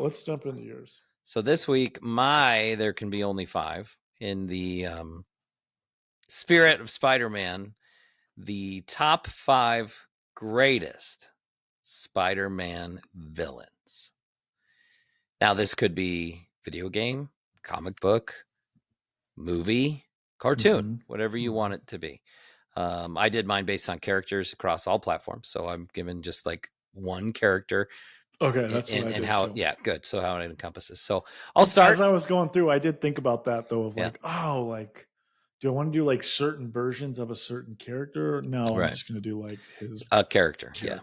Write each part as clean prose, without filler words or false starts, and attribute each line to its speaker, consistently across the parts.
Speaker 1: Let's jump into yours.
Speaker 2: So this week, There Can Be Only Five, in the spirit of Spider-Man, the top 5 greatest Spider-Man villains. Now, this could be video game, comic book, movie, cartoon, whatever you want it to be. I did mine based on characters across all platforms, so I'm given just like one character.
Speaker 1: Okay, that's what I did
Speaker 2: how
Speaker 1: too.
Speaker 2: Yeah, good. So how it encompasses. So I'll start.
Speaker 1: As I was going through, I did think about that though, of
Speaker 2: Yeah.
Speaker 1: do I want to do like certain versions of a certain character? No, I'm
Speaker 2: Right.
Speaker 1: just going to do like his
Speaker 2: character.
Speaker 1: Yeah.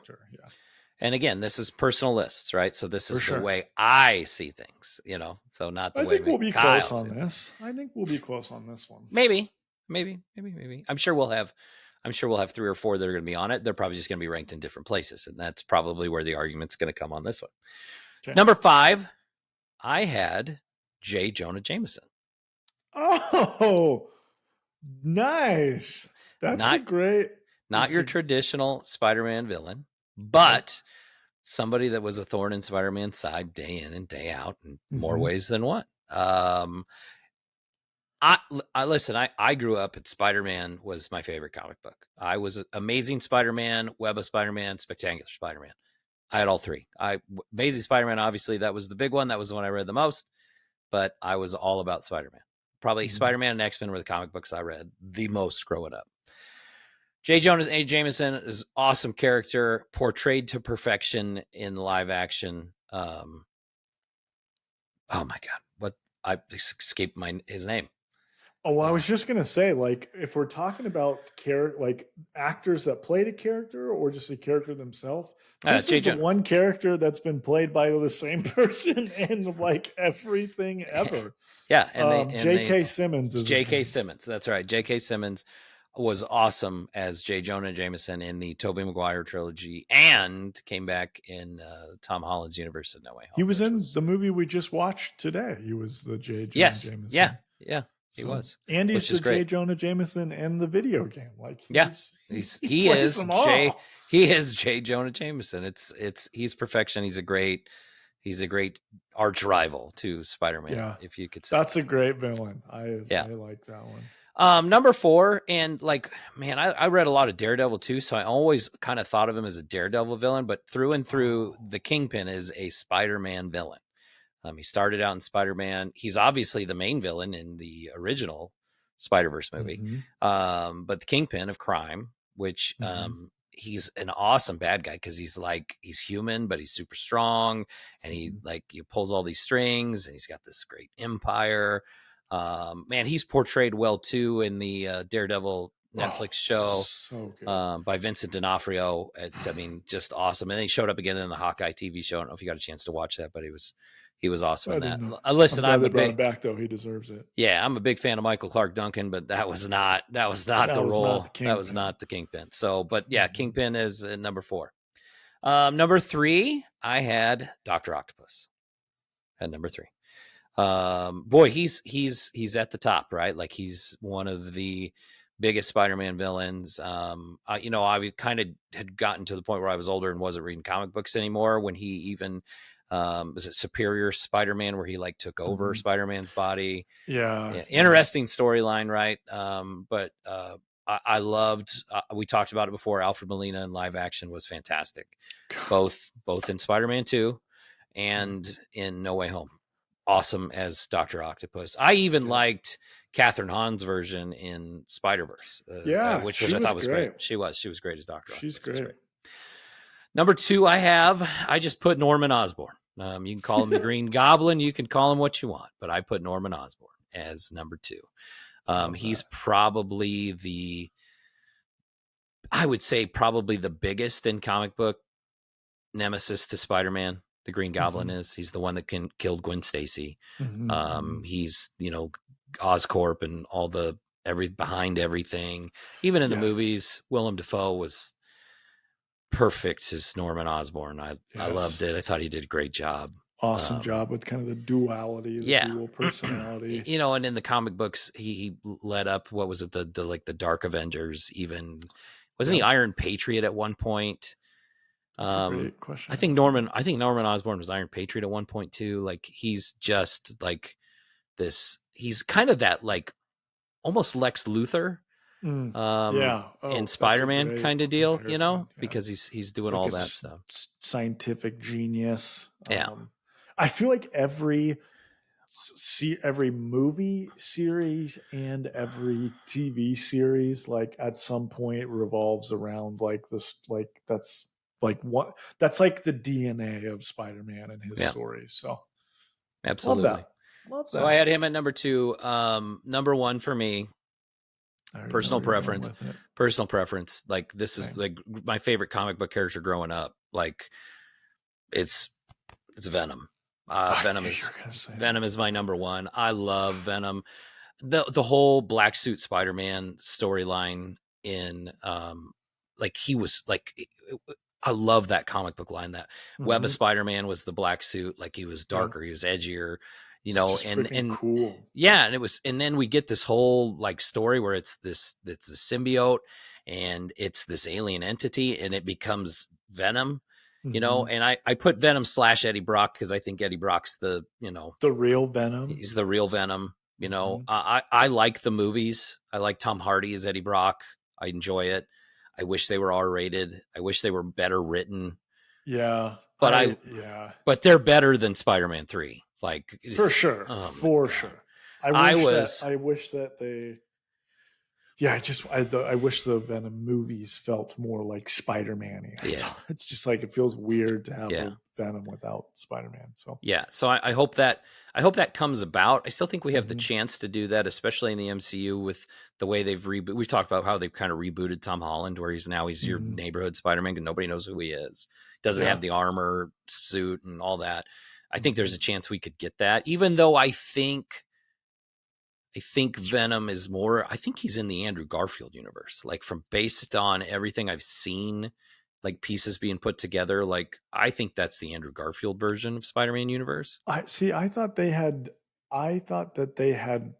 Speaker 2: And again, this is personal lists, right? So this is
Speaker 1: sure.
Speaker 2: the way I see things, so not the
Speaker 1: I
Speaker 2: way
Speaker 1: think we'll be
Speaker 2: Kyle
Speaker 1: close on
Speaker 2: sees
Speaker 1: this. I think we'll be close on this one.
Speaker 2: Maybe. I'm sure we'll have 3 or 4 that are going to be on it. They're probably just going to be ranked in different places, and that's probably where the argument's going to come on this one.
Speaker 1: Okay.
Speaker 2: Number 5, I had J. Jonah Jameson.
Speaker 1: Oh, nice. That's great.
Speaker 2: Not your traditional Spider-Man villain, but somebody that was a thorn in Spider-Man's side day in and day out in more ways than one. I grew up at Spider-Man was my favorite comic book. I was Amazing Spider-Man, Web of Spider-Man, Spectacular Spider-Man. I had all 3. Amazing Spider-Man, obviously, that was the big one. That was the one I read the most, but I was all about Spider-Man. Probably Spider-Man and X-Men were the comic books I read the most growing up. J. Jonah Jameson is an awesome character, portrayed to perfection in live action. Oh my God, what I escaped his name.
Speaker 1: Oh, well, I was just gonna say, like, if we're talking about actors that played a character or just a character themselves, this is the one character that's been played by the same person in like everything ever.
Speaker 2: Yeah,
Speaker 1: and J.K. Simmons is
Speaker 2: J.K. Simmons. That's right. J.K. Simmons was awesome as J. Jonah Jameson in the Tobey Maguire trilogy, and came back in Tom Holland's universe in No Way Home.
Speaker 1: He was in the movie we just watched today. He was the J. Jonah Jameson.
Speaker 2: Yeah. He was.
Speaker 1: And he's the J. Jonah Jameson in the video game. Like,
Speaker 2: he is J. Jonah Jameson. He's perfection. He's a great arch rival to Spider-Man, if you could say.
Speaker 1: That's a great villain. I like that one.
Speaker 2: Number 4, and like, man, I read a lot of Daredevil too, so I always kind of thought of him as a Daredevil villain, but through and through, the Kingpin is a Spider-Man villain. He started out in Spider-Man. He's obviously the main villain in the original Spider-Verse movie. But the Kingpin of crime, which he's an awesome bad guy because he's human, but he's super strong, and he pulls all these strings, and he's got this great empire. Man, he's portrayed well too in the Daredevil Netflix show by Vincent D'Onofrio. It's just awesome. And then he showed up again in the Hawkeye TV show. I don't know if you got a chance to watch that, but he was awesome in that. Listen,
Speaker 1: I'm brought him back though. He deserves it.
Speaker 2: Yeah, I'm a big fan of Michael Clark Duncan, but that was not the role. That was not the Kingpin. So, but yeah, Kingpin is number 4. Number 3, I had Dr. Octopus at number 3. Boy, he's at the top, right? Like, he's one of the biggest Spider-Man villains. I kind of had gotten to the point where I was older and wasn't reading comic books anymore when he even was it Superior Spider-Man, where he took over Spider-Man's body.
Speaker 1: Yeah.
Speaker 2: Interesting storyline, right? But I loved, we talked about it before, Alfred Molina in live action was fantastic, both in Spider-Man 2 and in No Way Home. Awesome as Dr. Octopus. I even liked Catherine Hahn's version in Spider-Verse, which I thought was great. She was great as Dr. Octopus.
Speaker 1: She's great.
Speaker 2: Number 2, I just put Norman Osborn. You can call him the Green Goblin. You can call him what you want, but I put Norman Osborn as number 2. He's probably I would say probably the biggest in comic book nemesis to Spider-Man. The Green Goblin is. He's the one that killed Gwen Stacy. He's, Oscorp and all behind everything. Even in the movies, Willem Dafoe was perfect as Norman Osborn. I loved it. I thought he did a great job.
Speaker 1: Awesome job with kind of the duality, dual personality.
Speaker 2: And in the comic books, he led up, what was it, the Dark Avengers even. Wasn't he Iron Patriot at one point?
Speaker 1: That's a great question.
Speaker 2: I think Norman Osborn was Iron Patriot at one point too. Like he's just like this. He's kind of that like almost Lex Luthor. In Spider-Man kind of deal, you know, because he's doing all that stuff.
Speaker 1: Scientific genius.
Speaker 2: Yeah.
Speaker 1: I feel like every movie series and every TV series, like at some point revolves around like this, like that's like the DNA of Spider-Man and his stories. So
Speaker 2: absolutely.
Speaker 1: Love that.
Speaker 2: So I had him at number 2. Number 1 for me. Personal preference. Like this is like my favorite comic book character growing up. Like it's Venom. Venom is my number 1. I love Venom. The whole black suit Spider-Man storyline in like he was like I love that comic book line that Web of Spider-Man was the black suit, like he was darker, he was edgier, you know, and
Speaker 1: cool.
Speaker 2: Yeah, and then we get this whole like story where it's a symbiote and it's this alien entity and it becomes Venom. You know, and I put Venom / Eddie Brock because I think Eddie Brock's the
Speaker 1: real Venom.
Speaker 2: He's the real Venom. You know, I like the movies. I like Tom Hardy as Eddie Brock. I enjoy it. I wish they were R-rated. I wish they were better written.
Speaker 1: Yeah,
Speaker 2: but they're better than Spider-Man 3. Like
Speaker 1: for sure, sure. I wish that they. Yeah, I wish the Venom movies felt more like Spider-Man-y.
Speaker 2: Yeah.
Speaker 1: It's just like it feels weird to have Venom without Spider-Man. So
Speaker 2: so I hope that comes about. I still think we have the chance to do that, especially in the MCU with the way they've we've talked about how they've kind of rebooted Tom Holland, where he's your neighborhood Spider-Man and nobody knows who he is. Doesn't have the armor suit and all that. I think there's a chance we could get that, even though I think Venom is more, I think he's in the Andrew Garfield universe, like based on everything I've seen, like pieces being put together. Like, I think that's the Andrew Garfield version of Spider-Man universe.
Speaker 1: I thought that they had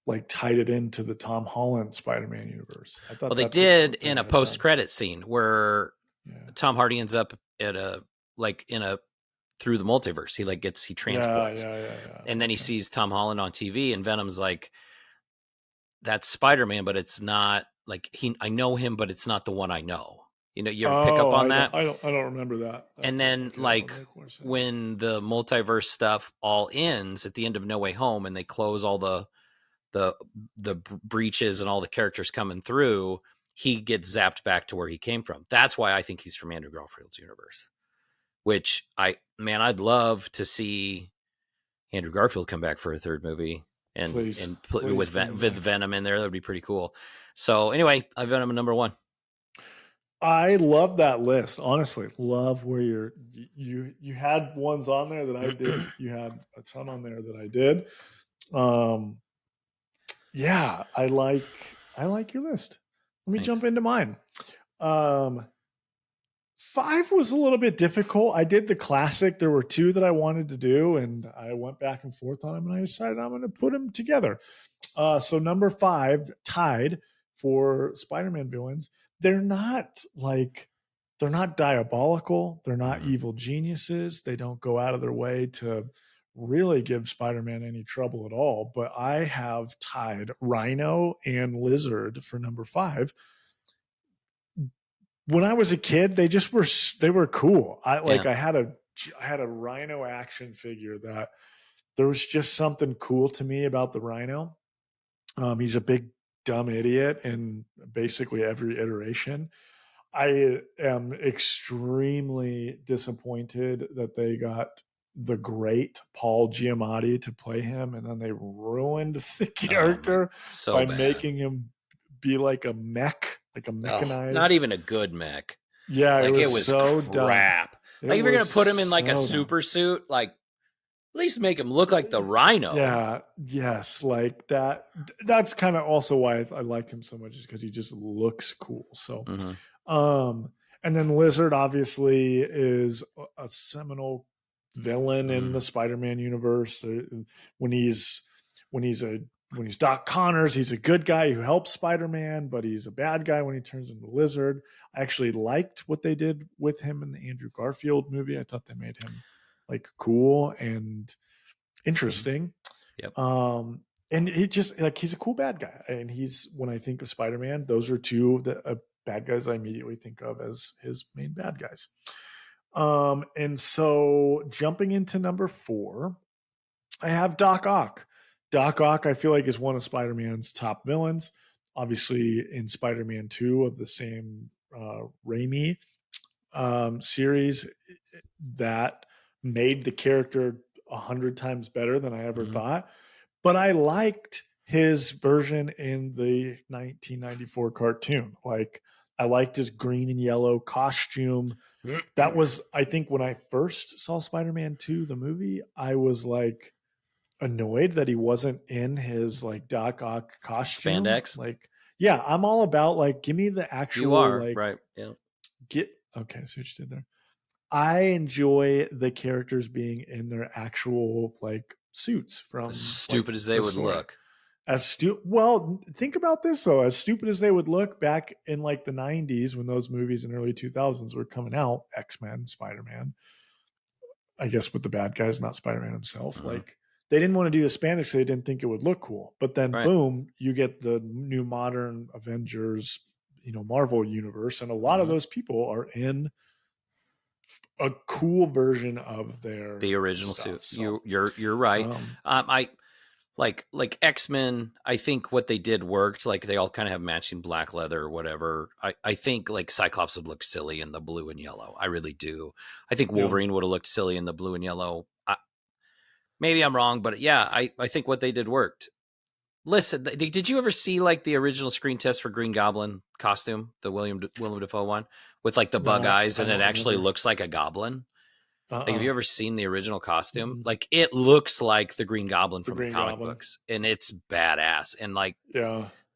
Speaker 1: like tied it into the Tom Holland Spider-Man universe. I thought
Speaker 2: they did in a post-credit scene where Tom Hardy ends up through the multiverse. He transports. And then he sees Tom Holland on TV and Venom's like, that's Spider-Man, but it's not like I know him, but it's not the one I know. You know, you ever pick up on that?
Speaker 1: I don't remember that.
Speaker 2: And then when the multiverse stuff all ends at the end of No Way Home and they close all the breaches and all the characters coming through, he gets zapped back to where he came from. That's why I think he's from Andrew Garfield's universe. Which I'd love to see Andrew Garfield come back for a third movie and with Venom in there. That would be pretty coul. So anyway, I Venom number 1.
Speaker 1: I love that list. Honestly, love where you had ones on there that I did. You had a ton on there that I did. Yeah, I like your list. Let me jump into mine. 5 was a little bit difficult. I did the classic. There were 2 that I wanted to do, and I went back and forth on them, and I decided I'm going to put them together. So number 5, tied for Spider-Man villains. They're not diabolical. They're not evil geniuses. They don't go out of their way to really give Spider-Man any trouble at all. But I have tied Rhino and Lizard for number 5. When I was a kid, they were cool. I had a Rhino action figure that there was just something cool to me about the Rhino. He's a big dumb idiot in basically every iteration. I am extremely disappointed that they got the great Paul Giamatti to play him, and then they ruined the character by making him be like a mech, like a mechanized.
Speaker 2: Not even a good mech.
Speaker 1: Yeah,
Speaker 2: like
Speaker 1: it was so
Speaker 2: crap. Like if you're gonna put him in like a super suit, like at least make him look like the Rhino.
Speaker 1: Yeah, yes, like that. That's kind of also why I like him so much, is because he just looks cool. So, and then Lizard obviously is a seminal villain in the Spider-Man universe. When he's a when he's Doc Connors, he's a good guy who helps Spider-Man, but he's a bad guy when he turns into Lizard. I actually liked what they did with him in the Andrew Garfield movie. I thought they made him like cool and interesting.
Speaker 2: Yep.
Speaker 1: And he just like he's a cool bad guy. And he's when I think of Spider-Man, those are two of the bad guys I immediately think of as his main bad guys. And so jumping into number 4, I have Doc Ock. Doc Ock, I feel like, is one of Spider-Man's top villains. Obviously, in Spider-Man 2 of the same Raimi series, that made the character 100 times better than I ever thought. But I liked his version in the 1994 cartoon. Like, I liked his green and yellow costume. That was, I think, when I first saw Spider-Man 2, the movie, I was like annoyed that he wasn't in his like Doc Ock costume.
Speaker 2: Spandex.
Speaker 1: Like, yeah, I'm all about like, give me the actual,
Speaker 2: you are,
Speaker 1: like,
Speaker 2: right. Yeah.
Speaker 1: Okay, see what you did there. I enjoy the characters being in their actual like suits from
Speaker 2: as stupid
Speaker 1: like,
Speaker 2: as they would
Speaker 1: story.
Speaker 2: look.
Speaker 1: Well, think about this though. As stupid as they would look back in like the 90s when those movies in early 2000s were coming out, X-Men, Spider-Man, I guess with the bad guys, not Spider-Man himself. Like they didn't want to do the Spanish, they didn't think it would look cool. But then boom, you get the new modern Avengers, Marvel universe, and a lot of those people are in a cool version of the
Speaker 2: original
Speaker 1: stuff.
Speaker 2: suit.
Speaker 1: So,
Speaker 2: you're right. I like X-Men, I think what they did worked. Like they all kind of have matching black leather or whatever. I think like Cyclops would look silly in the blue and yellow. I really do. I think Wolverine would have looked silly in the blue and yellow. Maybe I'm wrong, but yeah, I think what they did worked. Listen, did you ever see like the original screen test for Green Goblin costume, the William Dafoe one with like the bug eyes, and it actually looks like a goblin? Like, have you ever seen the original costume? Mm-hmm. Like, it looks like the Green Goblin from the comic books, and it's badass. And like,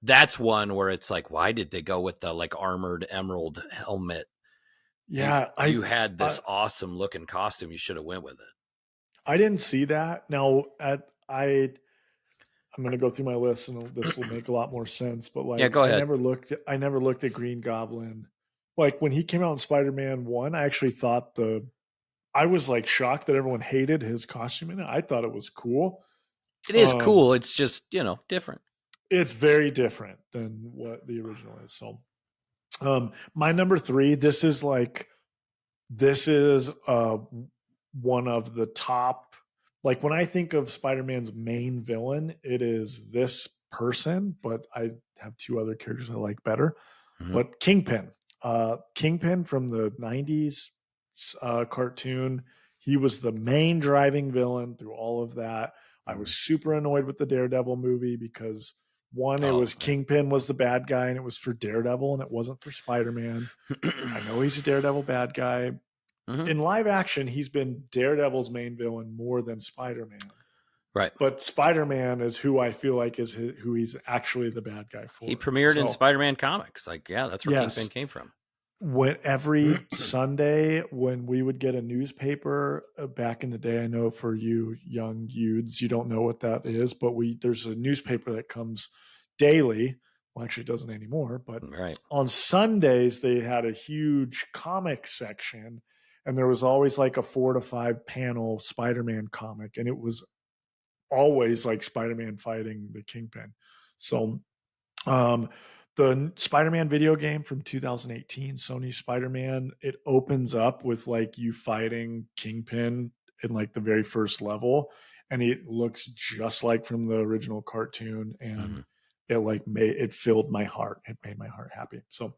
Speaker 2: that's one where it's like, why did they go with the like armored emerald helmet?
Speaker 1: Yeah,
Speaker 2: you had this awesome looking costume. You should have went with it.
Speaker 1: I didn't see that. Now, I'm going to go through my list, and this will make a lot more sense. But like,
Speaker 2: go ahead.
Speaker 1: I never looked at Green Goblin. Like when he came out in Spider-Man 1, I actually thought I was like shocked that everyone hated his costume in it. I thought it was cool.
Speaker 2: It is cool. It's just, different.
Speaker 1: It's very different than what the original is. So, my number 3, this is one of the top, like when I think of Spider-Man's main villain, it is this person, but I have 2 other characters I like better. Mm-hmm. But Kingpin from the 90s cartoon, he was the main driving villain through all of that. I was super annoyed with the Daredevil movie because Kingpin was the bad guy, and it was for Daredevil and it wasn't for Spider-Man. I know he's a Daredevil bad guy. Mm-hmm. In live action, he's been Daredevil's main villain more than Spider-Man.
Speaker 2: Right.
Speaker 1: But Spider-Man is who I feel like is who he's actually the bad guy for.
Speaker 2: He premiered in Spider-Man comics. Like, yeah, that's where Kingpin came from.
Speaker 1: When every Sunday when we would get a newspaper back in the day, I know for you young youths, you don't know what that is, but there's a newspaper that comes daily. Well, actually it doesn't anymore, but on Sundays they had a huge comic section, and there was always like a 4 to 5 panel Spider-Man comic, and it was always like Spider-Man fighting the Kingpin. So the Spider-Man video game from 2018, Sony Spider-Man, it opens up with like you fighting Kingpin in like the very first level, and it looks just like from the original cartoon, and it filled my heart. It made my heart happy. So,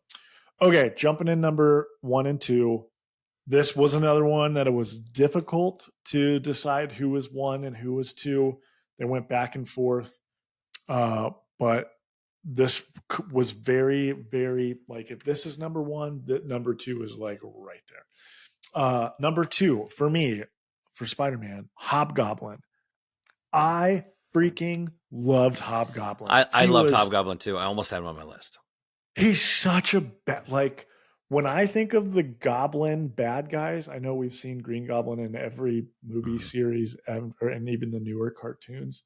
Speaker 1: okay, jumping in number 1 and 2. This was another one that it was difficult to decide who was 1 and who was 2. They went back and forth, but this was very, very like, if this is number 1, number 2 is like right there. Number 2 for me, for Spider-Man, Hobgoblin. I freaking loved Hobgoblin.
Speaker 2: I loved Hobgoblin too. I almost had him on my list.
Speaker 1: He's such a like, when I think of the Goblin bad guys, I know we've seen Green Goblin in every movie series and even the newer cartoons.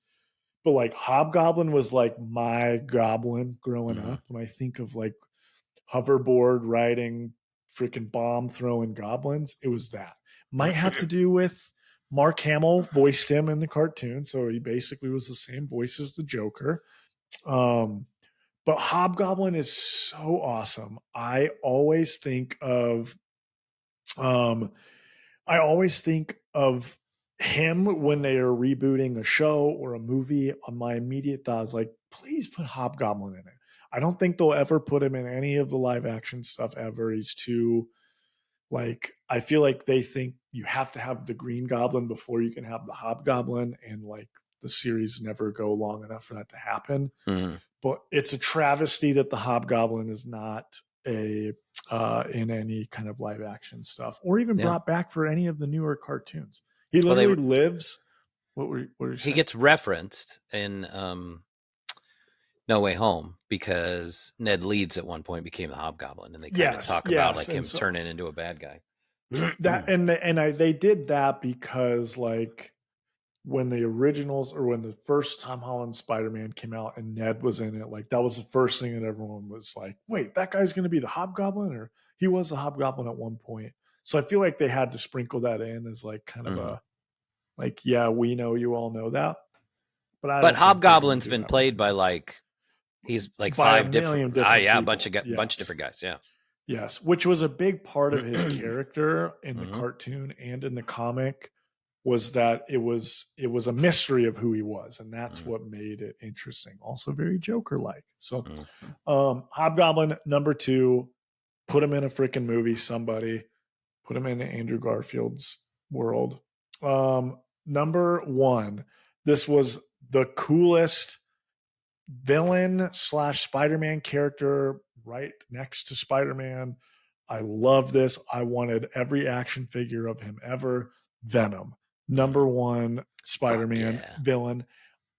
Speaker 1: But like Hobgoblin was like my goblin growing up. When I think of like hoverboard riding, freaking bomb throwing goblins, it was that. Might have to do with Mark Hamill voiced him in the cartoon, so he basically was the same voice as the Joker. But Hobgoblin is so awesome. Um, I always think of him when they are rebooting a show or a movie. On my immediate thought is like, please put Hobgoblin in it. I don't think they'll ever put him in any of the live action stuff ever. He's too like, I feel like they think you have to have the Green Goblin before you can have the Hobgoblin, and like the series never go long enough for that to happen. But it's a travesty that the Hobgoblin is not a in any kind of live action stuff, or even brought back for any of the newer cartoons. He literally lives. What were you saying?
Speaker 2: He gets referenced in No Way Home because Ned Leeds at one point became the Hobgoblin, and they kind of talk about like him turning into a bad guy.
Speaker 1: They did that because like when the originals or when the first Tom Holland Spider-Man came out and Ned was in it, like that was the first thing that everyone was like, wait, that guy's going to be the Hobgoblin, or he was the Hobgoblin at one point. So I feel like they had to sprinkle that in as like kind of a, like, yeah, we know you all know that.
Speaker 2: But Hobgoblin's been played by like, he's like five different a bunch of different guys. Yeah.
Speaker 1: Yes. Which was a big part of his character in the cartoon and in the comic, was that it was a mystery of who he was, and that's what made it interesting. Also very Joker-like. So Hobgoblin number 2, put him in a freaking movie, somebody put him in Andrew Garfield's world. Number 1, this was the coolest villain / Spider-Man character right next to Spider-Man. I love this. I wanted every action figure of him ever. Venom, number 1 Spider-Man villain.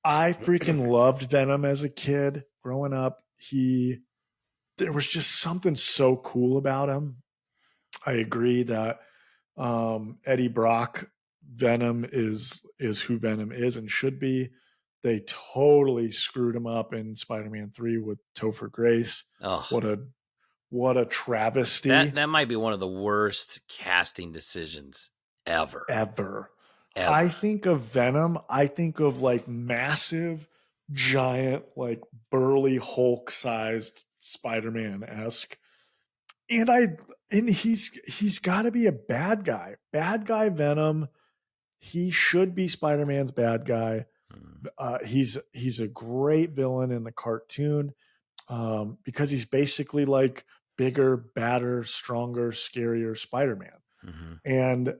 Speaker 1: I freaking loved Venom as a kid growing up. There was just something so cool about him. I agree that Eddie Brock Venom is who Venom is and should be. They totally screwed him up in Spider-Man 3 with Topher Grace.
Speaker 2: Oh,
Speaker 1: what a travesty.
Speaker 2: That might be one of the worst casting decisions ever.
Speaker 1: I think of Venom, I think of like massive, giant, like burly Hulk-sized Spider-Man-esque. And he's got to be a bad guy. Bad guy Venom. He should be Spider-Man's bad guy. He's a great villain in the cartoon because he's basically like bigger, badder, stronger, scarier Spider-Man. And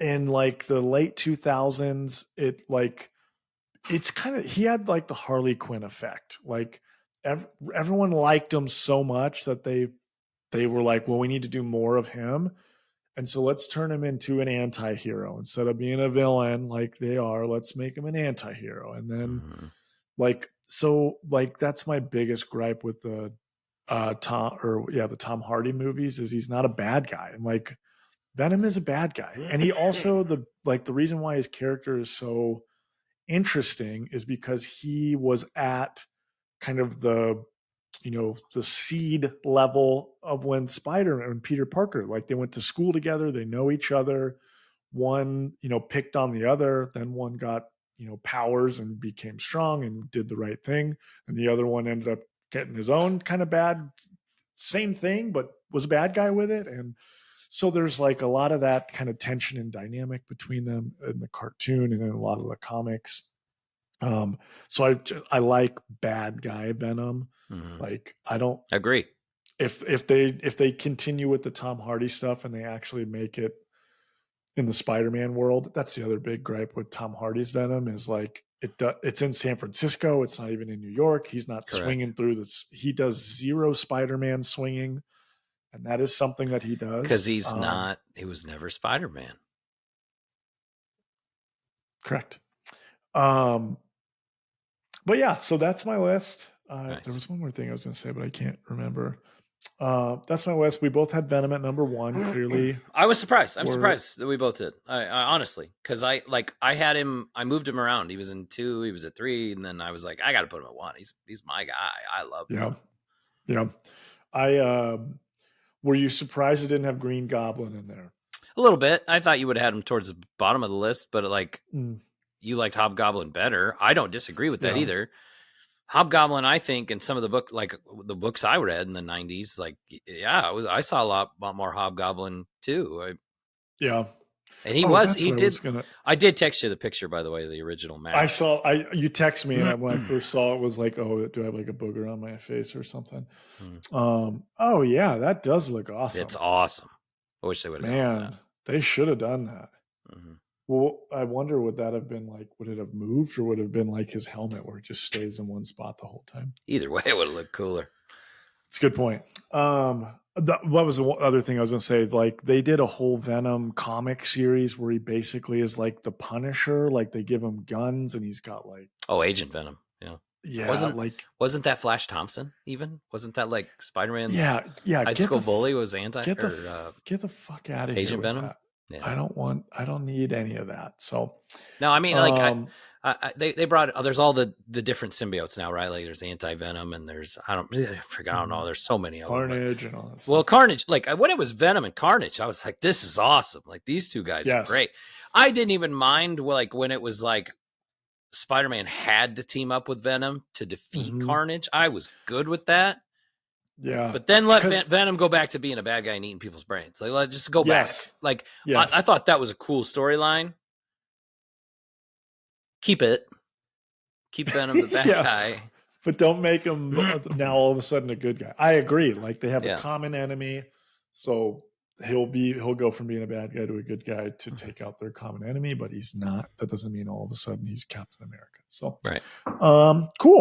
Speaker 1: in like the late 2000s, it's kind of, he had like the Harley Quinn effect. Like everyone liked him so much that they were like, well, we need to do more of him. And so let's turn him into an anti-hero instead of being a villain like they are. Let's make him an anti-hero. And then that's my biggest gripe with the Tom Hardy movies is he's not a bad guy. And like Venom is a bad guy. And he also, the reason why his character is so interesting is because he was at kind of the seed level of when Spider-Man and Peter Parker, like they went to school together, they know each other. One, picked on the other, then one got, powers and became strong and did the right thing. And the other one ended up getting his own kind of bad, same thing, but was a bad guy with it. And so there's like a lot of that kind of tension and dynamic between them in the cartoon and in a lot of the comics. So I like bad guy Venom. Like I don't
Speaker 2: agree.
Speaker 1: If they continue with the Tom Hardy stuff and they actually make it in the Spider-Man world, that's the other big gripe with Tom Hardy's Venom is like it's in San Francisco. It's not even in New York. He's not swinging through this. He does zero Spider-Man swinging. And that is something that he does.
Speaker 2: Because he was never Spider-Man.
Speaker 1: Correct. But yeah, so that's my list. Nice. There was one more thing I was going to say, but I can't remember. That's my West. We both had Venom at number 1. Clearly,
Speaker 2: I was surprised. I'm surprised that we both did. I honestly, because I had him. I moved him around. He was in 2. He was at 3, and then I was like, I got to put him at 1. He's my guy. I love him.
Speaker 1: Yeah. Were you surprised it didn't have Green Goblin in there?
Speaker 2: A little bit. I thought you would have had him towards the bottom of the list, but you liked Hobgoblin better. I don't disagree with that either. Hobgoblin, I think, in some of the the books I read in the 90s, I saw a lot more Hobgoblin too. And I did text you the picture, by the way, the original map.
Speaker 1: You text me, and when I first saw it, was like, oh, do I have like a booger on my face or something? Oh yeah, that does look awesome.
Speaker 2: It's awesome. I wish they would have done that.
Speaker 1: They should have done that. Well, I wonder, would that have been like, would it have moved, or would it have been like his helmet where it just stays in one spot the whole time?
Speaker 2: Either way, it would have looked cooler.
Speaker 1: It's a good point. What was the other thing I was going to say? Like, they did a whole Venom comic series where he basically is like the Punisher. Like, they give him guns and he's got like...
Speaker 2: Oh, Agent Venom. Yeah.
Speaker 1: Yeah.
Speaker 2: Wasn't that Flash Thompson even? Wasn't that like Spider-Man's high school bully was anti?
Speaker 1: Get the fuck out of here.
Speaker 2: Agent Venom?
Speaker 1: Yeah. I don't need any of that. So
Speaker 2: no, I mean, they brought there's all the different symbiotes now, right? Like there's anti-Venom and there's I don't know. There's so many of
Speaker 1: Carnage and all that stuff.
Speaker 2: Well, Carnage, like when it was Venom and Carnage, I was like, this is awesome. Like these two guys are great. I didn't even mind like when it was like Spider-Man had to team up with Venom to defeat Carnage. I was good with that.
Speaker 1: Yeah.
Speaker 2: But then let Venom go back to being a bad guy and eating people's brains. Like, let's just go back. Like, I thought that was a cool storyline. Keep it. Keep Venom the bad guy.
Speaker 1: But don't make him now all of a sudden a good guy. I agree. Like, they have a common enemy. So he'll go from being a bad guy to a good guy to take out their common enemy, but he's not. That doesn't mean all of a sudden he's Captain America. So,
Speaker 2: right.
Speaker 1: Cool.